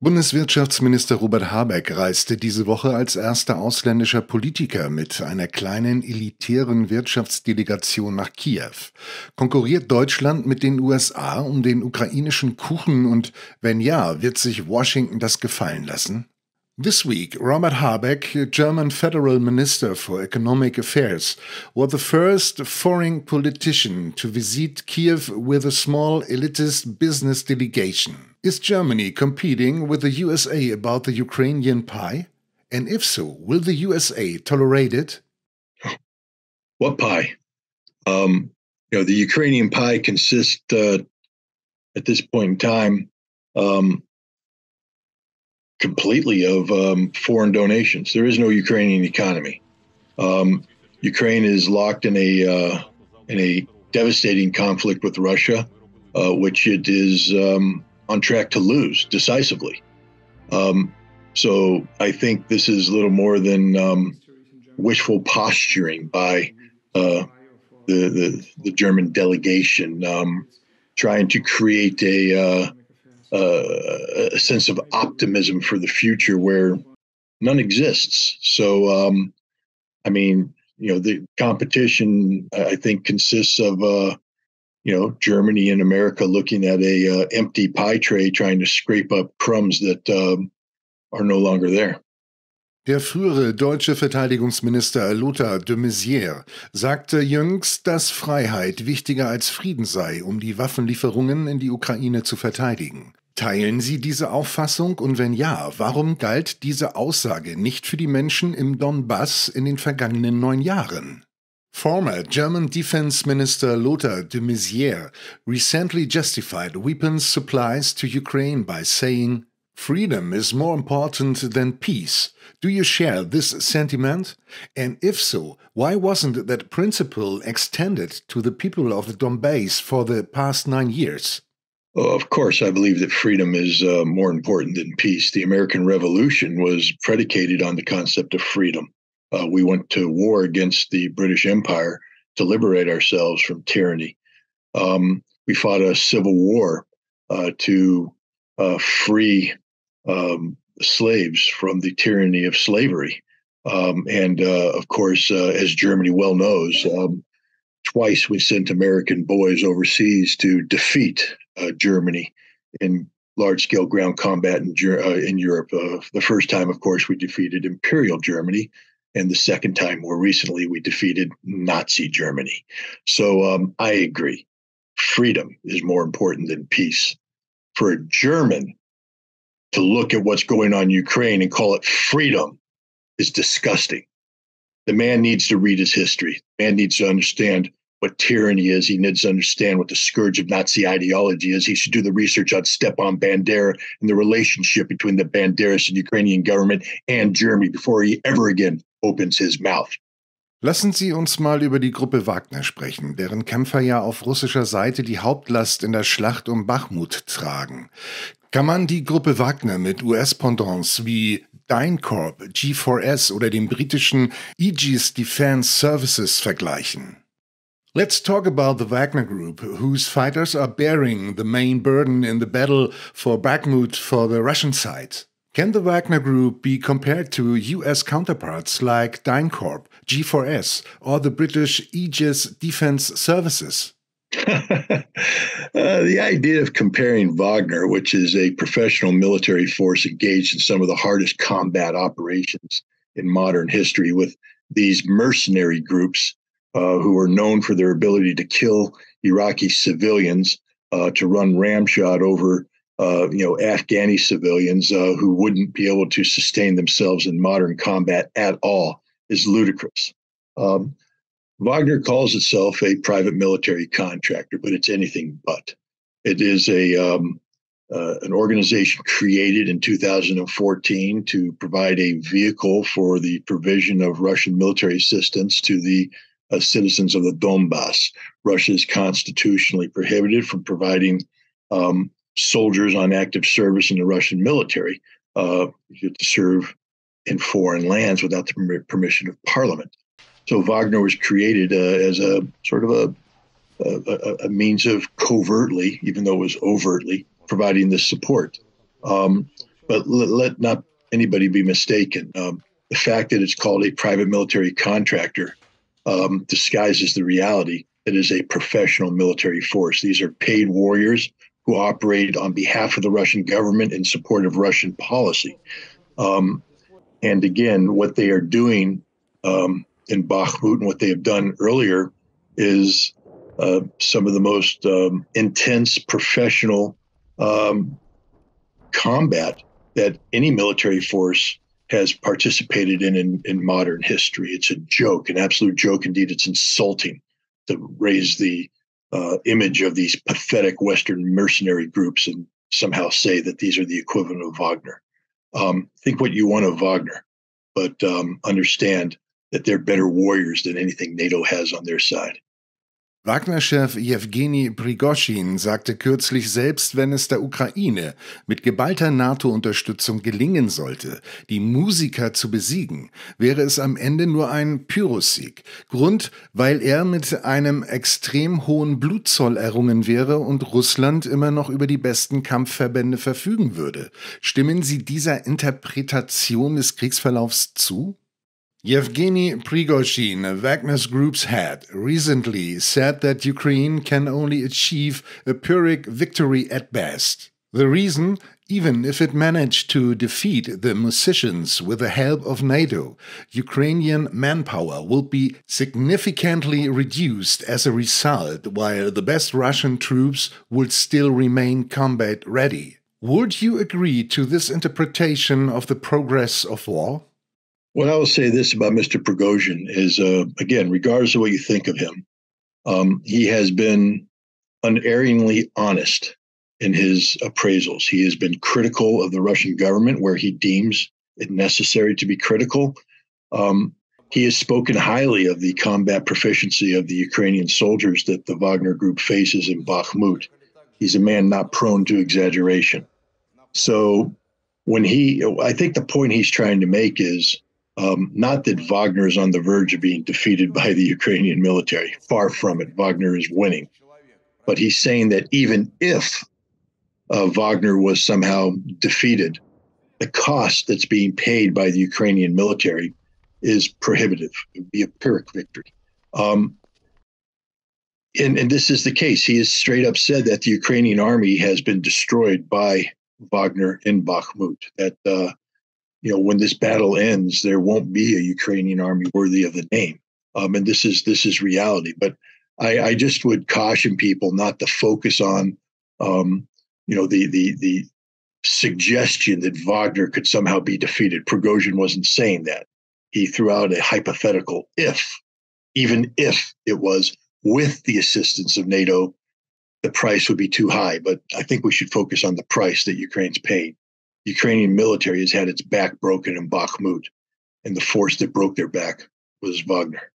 Bundeswirtschaftsminister Robert Habeck reiste diese Woche als erster ausländischer Politiker mit einer kleinen elitären Wirtschaftsdelegation nach Kiew. Konkurriert Deutschland mit den USA um den ukrainischen Kuchen und wenn ja, wird sich Washington das gefallen lassen? This week, Robert Habeck, German Federal Minister for Economic Affairs, was the first foreign politician to visit Kiev with a small elitist business delegation. Is Germany competing with the USA about the Ukrainian pie? And if so, will the USA tolerate it? What pie? The Ukrainian pie consists, at this point in time, completely of foreign donations. There is no Ukrainian economy. Ukraine is locked in a devastating conflict with Russia, which it is on track to lose decisively. So I think this is little more than wishful posturing by the German delegation, trying to create a sense of optimism for the future where none exists. So, the competition, I think, consists of, Germany and America looking at a empty pie tray, trying to scrape up crumbs that are no longer there. Der frühere deutsche Verteidigungsminister Lothar de Maizière sagte jüngst, dass Freiheit wichtiger als Frieden sei, um die Waffenlieferungen in die Ukraine zu verteidigen. Teilen Sie diese Auffassung und wenn ja, warum galt diese Aussage nicht für die Menschen im Donbass in den vergangenen 9 Jahren? Former German Defense Minister Lothar de Maizière recently justified weapons supplies to Ukraine by saying, "Freedom is more important than peace." Do you share this sentiment? And if so, why wasn't that principle extended to the people of the Donbass for the past 9 years? Well, of course, I believe that freedom is more important than peace. The American Revolution was predicated on the concept of freedom. We went to war against the British Empire to liberate ourselves from tyranny. We fought a civil war to free slaves from the tyranny of slavery. Of course, as Germany well knows, twice we sent American boys overseas to defeat Germany in large-scale ground combat in Europe. The first time, of course, we defeated Imperial Germany, and the second time, more recently, we defeated Nazi Germany. So I agree. Freedom is more important than peace. For a German to look at what's going on in Ukraine and call it freedom is disgusting. The man needs to read his history. The man needs to understand what tyranny is. He needs to understand what the scourge of Nazi ideology is. He should do the research on Stepan Bandera and the relationship between the Banderas and Ukrainian government and Germany before he ever again opens his mouth. Lassen Sie uns mal über die Gruppe Wagner sprechen, deren Kämpfer ja auf russischer Seite die Hauptlast in der Schlacht um Bachmut tragen. Kann man die Gruppe Wagner mit US-Pendants wie DynCorp, G4S oder dem britischen Aegis Defense Services vergleichen? Let's talk about the Wagner Group, whose fighters are bearing the main burden in the battle for Bakhmut for the Russian side. Can the Wagner Group be compared to US counterparts like DynCorp, G4S, or the British Aegis Defense Services? The idea of comparing Wagner, which is a professional military force engaged in some of the hardest combat operations in modern history, with these mercenary groups who are known for their ability to kill Iraqi civilians, to run ramshot over Afghani civilians who wouldn't be able to sustain themselves in modern combat at all, is ludicrous. Wagner calls itself a private military contractor, but it's anything but. It is an organization created in 2014 to provide a vehicle for the provision of Russian military assistance to the citizens of the Donbass. Russia is constitutionally prohibited from providing soldiers on active service in the Russian military to serve in foreign lands without the permission of parliament. So Wagner was created as a sort of a means of covertly, even though it was overtly, providing this support. But let not anybody be mistaken. The fact that it's called a private military contractor disguises the reality. It is a professional military force. These are paid warriors who operate on behalf of the Russian government in support of Russian policy. And again, what they are doing in Bachmut and what they have done earlier is some of the most intense professional combat that any military force has participated in modern history. It's a joke, an absolute joke indeed. It's insulting to raise the image of these pathetic Western mercenary groups and somehow say that these are the equivalent of Wagner. Think what you want of Wagner, but understand that they're better warriors than anything NATO has on their side. Wagner-Chef Jewgeni Prigoschin sagte kürzlich, selbst wenn es der Ukraine mit geballter NATO-Unterstützung gelingen sollte, die Musiker zu besiegen, wäre es am Ende nur ein Pyrrhussieg. Grund, weil er mit einem extrem hohen Blutzoll errungen wäre und Russland immer noch über die besten Kampfverbände verfügen würde. Stimmen Sie dieser Interpretation des Kriegsverlaufs zu? Yevgeny Prigoschin, Wagner Group's head, recently said that Ukraine can only achieve a Pyrrhic victory at best. The reason, even if it managed to defeat the musicians with the help of NATO, Ukrainian manpower will be significantly reduced as a result, while the best Russian troops would still remain combat ready. Would you agree to this interpretation of the progress of war? What I will say this about Mr. Prigozhin is, again, regardless of what you think of him, he has been unerringly honest in his appraisals. He has been critical of the Russian government where he deems it necessary to be critical. He has spoken highly of the combat proficiency of the Ukrainian soldiers that the Wagner Group faces in Bachmut. He's a man not prone to exaggeration. So I think the point he's trying to make is, not that Wagner is on the verge of being defeated by the Ukrainian military. Far from it. Wagner is winning. But he's saying that even if Wagner was somehow defeated, the cost that's being paid by the Ukrainian military is prohibitive. It would be a Pyrrhic victory. And this is the case. He has straight up said that the Ukrainian army has been destroyed by Wagner in Bachmut. That when this battle ends, there won't be a Ukrainian army worthy of the name. And this is reality. But I just would caution people not to focus on, the suggestion that Wagner could somehow be defeated. Prigozhin wasn't saying that. He threw out a hypothetical even if it was with the assistance of NATO, the price would be too high. But I think we should focus on the price that Ukraine's paying. The Ukrainian military has had its back broken in Bakhmut, and the force that broke their back was Wagner.